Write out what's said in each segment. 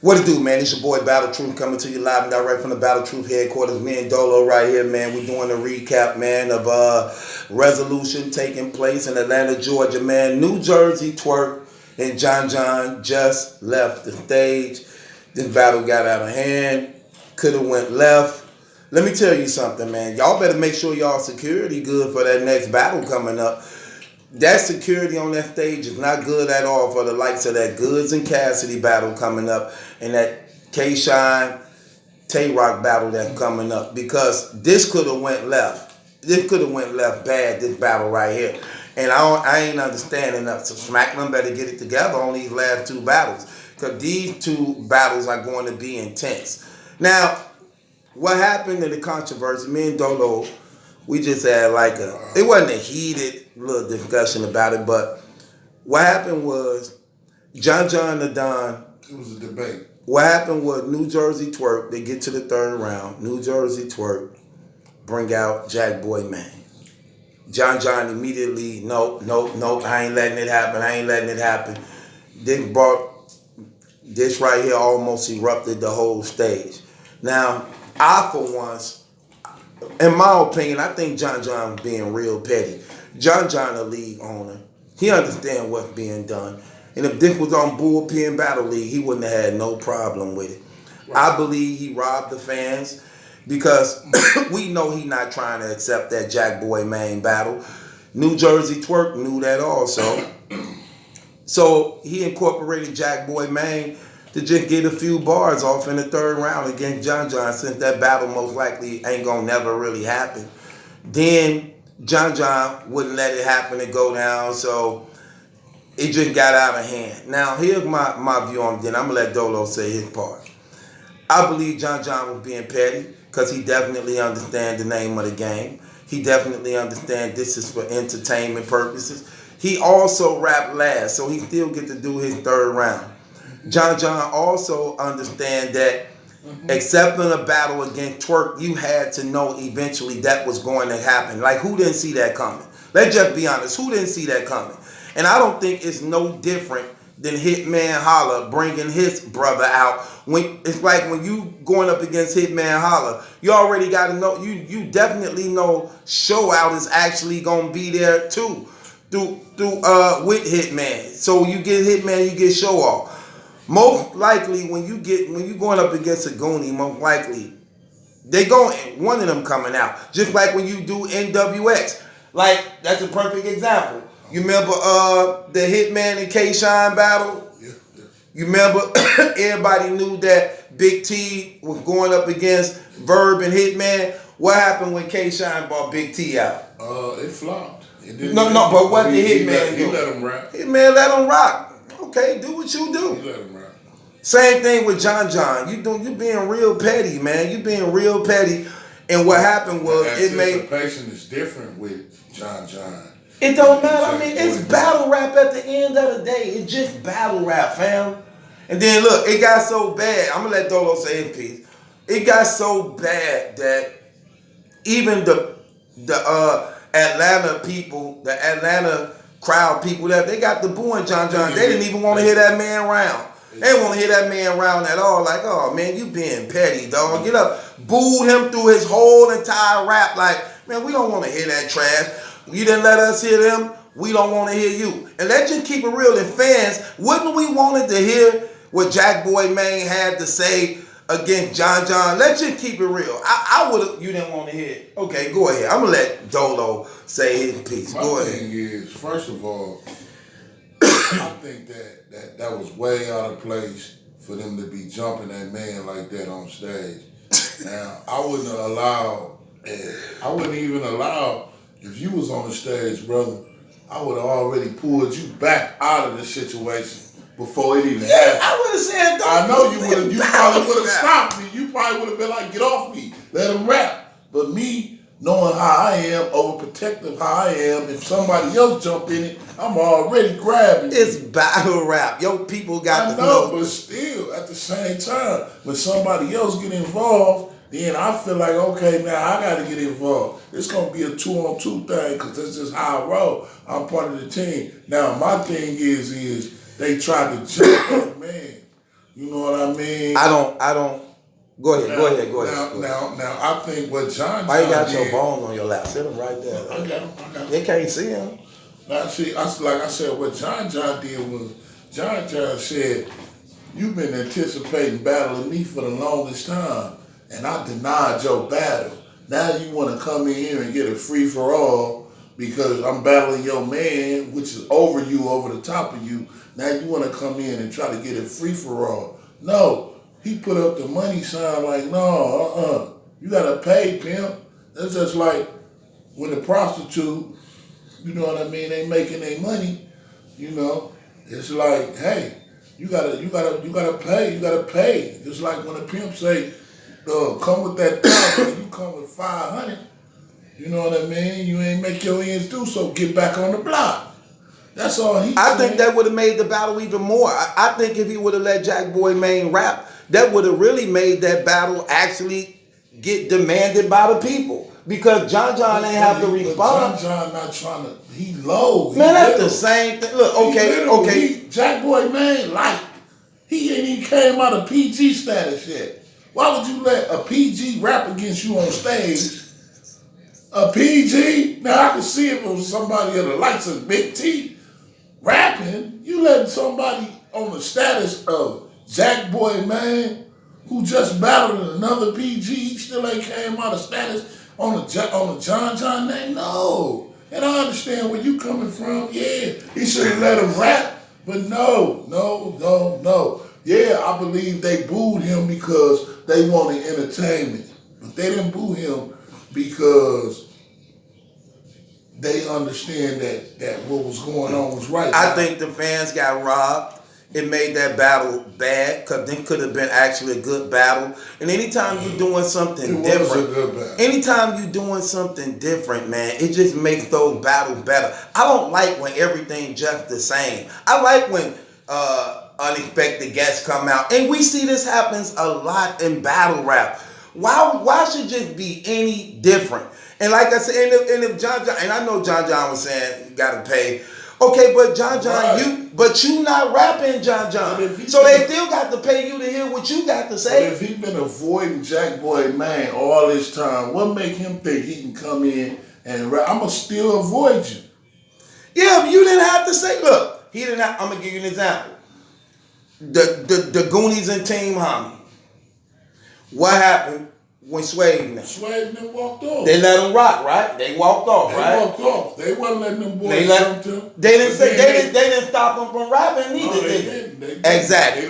What it do, man? It's your boy Battle Truth coming to you live and direct from the Battle Truth headquarters. Me and Dolo right here, man. We doing a recap, man, of resolution taking place in Atlanta, Georgia, man. New Jersey Twork and John just left the stage. This battle got out of hand. Could have went left. Let me tell you something, man. Y'all better make sure y'all security good for that next battle coming up. That security on that stage is not good at all for the likes of that Goods and Cassidy battle coming up and that K-Shine Twork battle that's coming up, because this could have went left. This could have went left bad, this battle right here. And I ain't understanding that. So SmackDown better get it together on these last two battles, because these two battles are going to be intense. Now, what happened in the controversy, me and Dolo, we just had it wasn't a heated little discussion about it, but what happened was John the Don. It was a debate. What happened was New Jersey Twork, they get to the third round. New Jersey Twork bring out Jack Boy Man. John immediately, nope, I ain't letting it happen. Then brought this right here, almost erupted the whole stage. Now, I for once, in my opinion, I think John was being real petty. John a league owner. He understands what's being done. And if this was on Bullpen Battle League, he wouldn't have had no problem with it. Right. I believe he robbed the fans because we know he not trying to accept that Jack Boy Main battle. New Jersey Twork knew that also. So he incorporated Jack Boy Main to just get a few bars off in the third round against John, since that battle most likely ain't gonna never really happen. Then John wouldn't let it happen and go down, so it just got out of hand. Now, here's my view on it, then I'm gonna let Dolo say his part. I believe John was being petty because he definitely understands the name of the game. He definitely understands this is for entertainment purposes. He also rapped last, so he still get to do his third round. John also understand that accepting a battle against Twork, you had to know eventually that was going to happen. Like, who didn't see that coming? Let's just be honest. Who didn't see that coming? And I don't think it's no different than Hitman Holla bringing his brother out. It's like when you going up against Hitman Holla, you already got to know, you definitely know Show Out is actually going to be there too with Hitman. So you get Hitman, you get Show Off. Most likely, when you going up against a Goonie, most likely one of them coming out. Just like when you do NWX, like that's a perfect example. You remember the Hitman and K-Shine battle? Yeah. You remember everybody knew that Big T was going up against Verb and Hitman. What happened when K-Shine brought Big T out? It flopped. But what did Hitman do? He let him rap. Hitman let him rock. Okay, do what you do. He let him rap. Same thing with John. You being real petty, man. You being real petty. And what happened was anticipation is different with John. It don't matter. I mean, it's battle rap at the end of the day. It's just battle rap, fam. And then look, it got so bad. I'm gonna let Dolo say his piece. It got so bad that even the Atlanta people, the Atlanta crowd people that they got the booing John. They didn't even want to hear that man round. They didn't want to hear that man round at all. Like, oh man, you being petty, dog. Get up. Booed him through his whole entire rap. Like, man, we don't want to hear that trash. You didn't let us hear them. We don't want to hear you. And let's just keep it real. And fans, wouldn't we wanted to hear what Jack Boy Main had to say against John? Let's just keep it real. I would have. You didn't want to hear it. Okay, go ahead. I'm gonna let Dolo say his piece. Go ahead. My thing is, first of all, I think that was way out of place for them to be jumping that man like that on stage. Now, I wouldn't even allow, if you was on the stage, brother, I would have already pulled you back out of the situation before it even happened. I would have said, I know you would have. You probably would have stopped me. You probably would have been like, get off me. Let him rap. But me, knowing how I am, overprotective how I am, if somebody else jump in it, I'm already grabbing. It's battle rap. Yo, people got to know. But still, at the same time, when somebody else get involved, then I feel like, okay, now I got to get involved. It's going to be a 2-on-2 thing because that's just how I roll. I'm part of the team. Now, my thing is they tried to jump that man. You know what I mean? I don't. Go ahead. Go ahead. Now, I think what John. Why you got your bones on your lap? Sit them right there. I got him. They can't see him. Now, see, like I said, what John did was John said, "You've been anticipating battling me for the longest time, and I denied your battle. Now you want to come in here and get a free for all because I'm battling your man, which is over you, over the top of you. Now you want to come in and try to get a free for all. No." He put up the money sign like, no, you gotta pay, pimp. That's just like when the prostitute, you know what I mean, they making their money, you know. It's like, hey, you gotta pay. Just like when a pimp say, come with that 1,000, you come with 500. You know what I mean? You ain't make your ends do, so get back on the block. That's all he. I think that would have made the battle even more. I think if he would have let Jack Boy Maine rap, that would have really made that battle actually get demanded by the people. Because John ain't have to respond. John not trying to, he low. Man, that's the same thing. Look, okay. Jack Boy Maine, like, he ain't even came out of PG status yet. Why would you let a PG rap against you on stage? A PG? Now I can see if it was somebody of the likes of Big T rapping. You letting somebody on the status of Jack Boy Maine, who just battled another PG, he still ain't came out of status on the John name? No. And I understand where you coming from. Yeah, he should have let him rap, but no. Yeah, I believe they booed him because they wanted entertainment, but they didn't boo him because they understand that what was going on was right. I think the fans got robbed. It made that battle bad because it could have been actually a good battle. And anytime you're doing something different, man, it just makes those battles better. I don't like when everything just the same. I like when unexpected guests come out. And we see this happens a lot in battle rap. Why should it just be any different? And like I said, and if John, and I know John was saying you gotta pay. Okay, but John, right. you not rapping, John. So they still got to pay you to hear what you got to say. But if he been avoiding Jack Boy Maine all this time, what make him think he can come in and rap? I'ma still avoid you. Yeah, but you didn't have to say. Look, he didn't have. I'm gonna give you an example. The Goonies and Team Homie. What happened when Sway walked off? They let him rock, right? They walked off, right? They walked off. They wasn't letting them boys jump to him. They didn't stop him from rapping neither. No, they didn't. Exactly.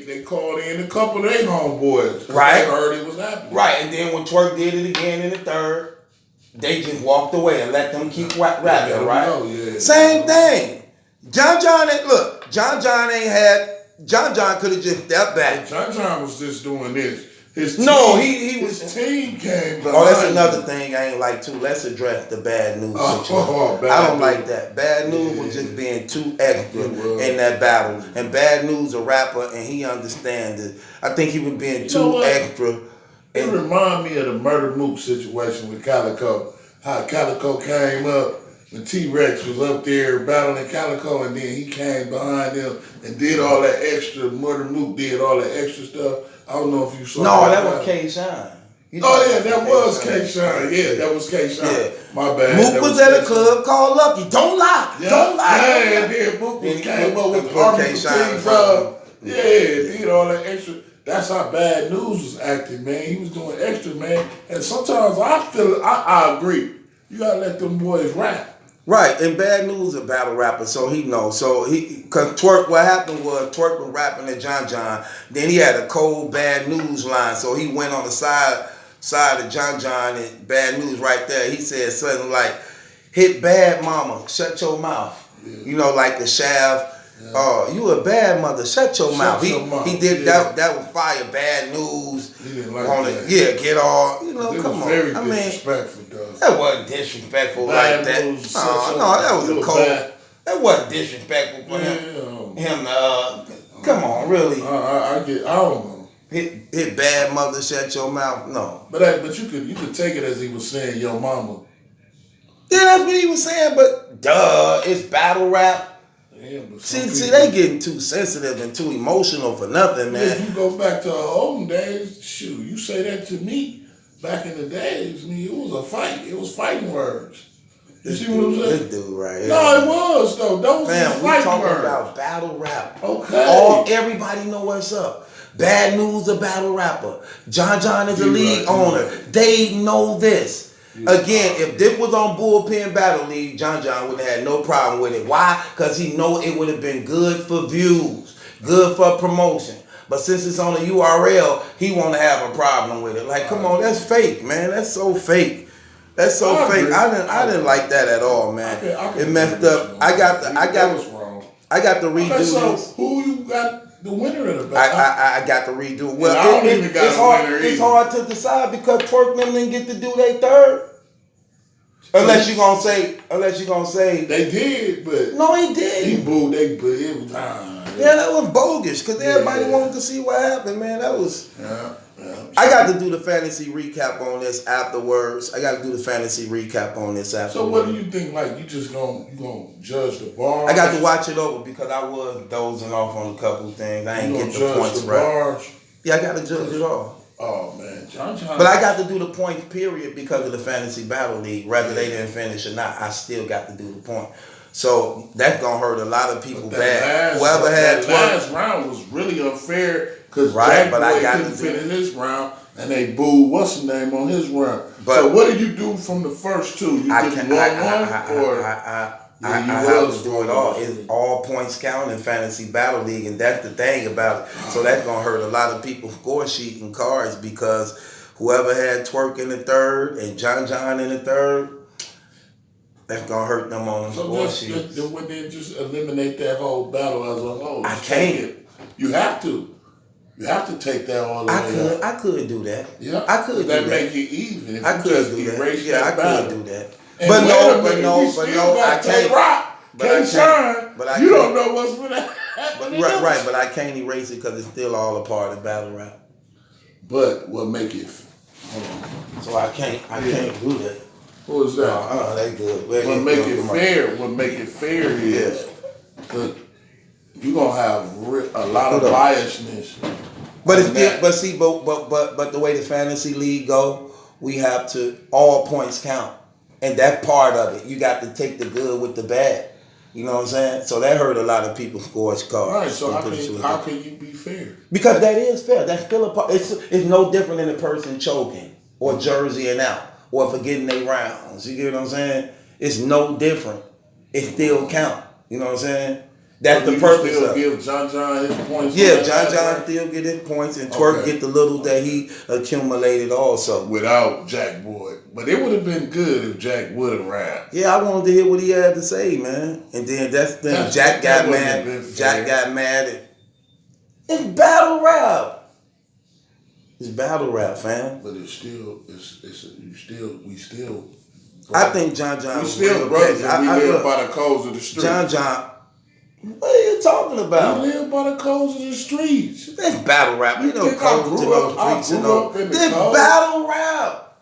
They called in a couple of their homeboys. Right. They heard it was happening. Right, and then when Twork did it again in the third, they just walked away and let them keep rapping, right? Yeah. Same thing. John could have just stepped back. John was just doing this. His team came behind. Oh, that's another thing I ain't like too. Let's address the bad news situation. I don't like that. Bad news was just being too extra in that battle. And Bad News a rapper and he understands it. I think he was being too extra. It remind me of the Murder Mook situation with Calico. How Calico came up when T-Rex was up there battling Calico and then he came behind him and did all that extra. Murder Mook did all that extra stuff. I don't know if you saw that was K-Shine. That was K-Shine. Yeah, that was K-Shine. Yeah. My bad. Mook was at a club called Lucky. Don't lie. Don't lie. Yeah, and then Mook came up with K-Shine. Yeah, did all that extra. That's how Bad News was acting, man. He was doing extra, man. And sometimes I feel I agree. You gotta let them boys rap. Right, and Bad News a battle rapper, so he knows. So cause Twork, what happened was Twork was rapping at John. Then he had a cold Bad News line, so he went on the side of John and Bad News right there. He said something like, "Hit bad mama, shut your mouth." Yeah. You know, like the shaft. Yeah. Oh, you a bad mother, shut your mouth. He did that. That was fire. Bad News. He didn't like that. Yeah, get all. You know, come on. Very disrespectful, though. That wasn't disrespectful like that. No, that was a cold. That wasn't disrespectful for him. Come on, really. I don't know. Hit bad mother, shut your mouth. No. But you could take it as he was saying, "Yo, mama." Yeah, that's what he was saying. But it's battle rap. Yeah, but See, they getting too sensitive and too emotional for nothing, man. If you go back to our olden days, shoot, you say that to me back in the days, it was a fight. It was fighting words. You see what I'm saying? This dude right here. No, it was though. Those Fam, was we fighting talking words. about battle rap. Okay. Everybody know what's up. Bad News, a battle rapper. John is a league right, owner. right. They know this. Again, if this was on Bullpen Battle League, John would have had no problem with it. Why? Because he know it would have been good for views, good for promotion. But since it's on a URL, he want to have a problem with it. Like, come on, that's fake, man. That's so fake. That's so fake. I didn't like that at all, man. It messed up. I got to redo this. So this. who you got the winner of the battle? I got to redo it. Well, I don't even got a winner it's either. hard to decide because Twork them didn't get to do their third. Unless you gonna say they did, but no, he did. He booed. It was yeah, that was bogus because everybody wanted to see what happened, man. That was. Yeah. I got to do the fantasy recap on this afterwards. So what do you think? Like you just gonna judge the bar? I got to watch it over because I was dozing off on a couple of things. I ain't get the points right. Bars? Yeah, I got to judge it all. Oh man, John. But I got to do the points period because of the fantasy battle league. Whether they didn't finish or not, I still got to do the point. So that's gonna hurt a lot of people bad. Whoever had last round was really unfair because right, Jack Boy couldn't finish this round, and they booed what's his name on his round. But so what did you do from the first two? You I have to do it all. It's all points count in fantasy battle league, and that's the thing about it. So that's gonna hurt a lot of people's score sheet and cards because whoever had Twork in the third and John in the third. That's gonna hurt them on the score sheet. So just eliminate that whole battle as a whole. I can't. You have to. You have to take that all the way up. I could do that. Yeah. I could do that. That make it even. If I you could just do that. erase Yeah, that I battle. could do that. And But no, I can't. You don't know what's going to happen. Right, but I can't erase it because it's still all a part of battle rap. But what make it? So I can't do that. What was that? They good. What make it fair is that you're gonna have a lot of biasness. But but the way the fantasy league go, we have to all points count, and that part of it, you got to take the good with the bad. You know what I'm saying? So that hurt a lot of people's scores cards. Right. So how can you be fair? Because that is fair. That's still a part. It's no different than a person choking or jerseying out or forgetting their rounds. You get what I'm saying? It's no different. It still count. You know what I'm saying? That's the purpose of it. Give John his points. Yeah, John still get his points, and Twork get the little that he accumulated also. Without Jack Boy. But it would have been good if Jack would have rapped. Yeah, I wanted to hear what he had to say, man. And then that's the thing. Jack got mad. Jack got mad. It's battle rap. It's battle rap, fam. But we still. I think John we still brothers. We live by the codes of the streets. John. What are you talking about? We live by the codes of the streets. That's battle rap. You know codes to those streets and all. This battle rap.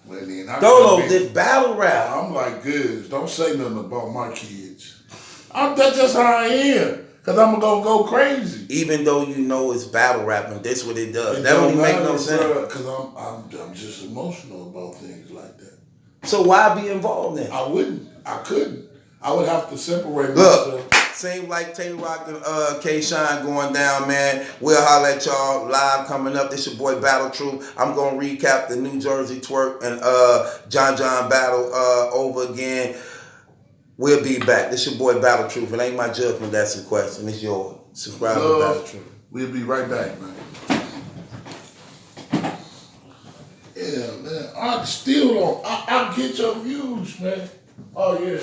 Well, then Dolo, this battle rap. I'm like Goods. Don't say nothing about my kids. That's just how I am. Because I'm going to go crazy. Even though you know it's battle rap and that's what it does. That don't even make no sense. Because I'm just emotional about things like that. So why be involved in it? I wouldn't. I couldn't. I would have to separate myself. Seems like Twork and K-Shine going down, man. We'll holler at y'all live coming up. This your boy Battle Truth. I'm going to recap the New Jersey Twork and John battle over again. We'll be back. This your boy Battle Truth. It ain't my judgment that's the question. It's yours. Subscribe to Battle Truth. We'll be right back, man. Yeah, man. I still don't. I'll get your views, man. Oh, yeah.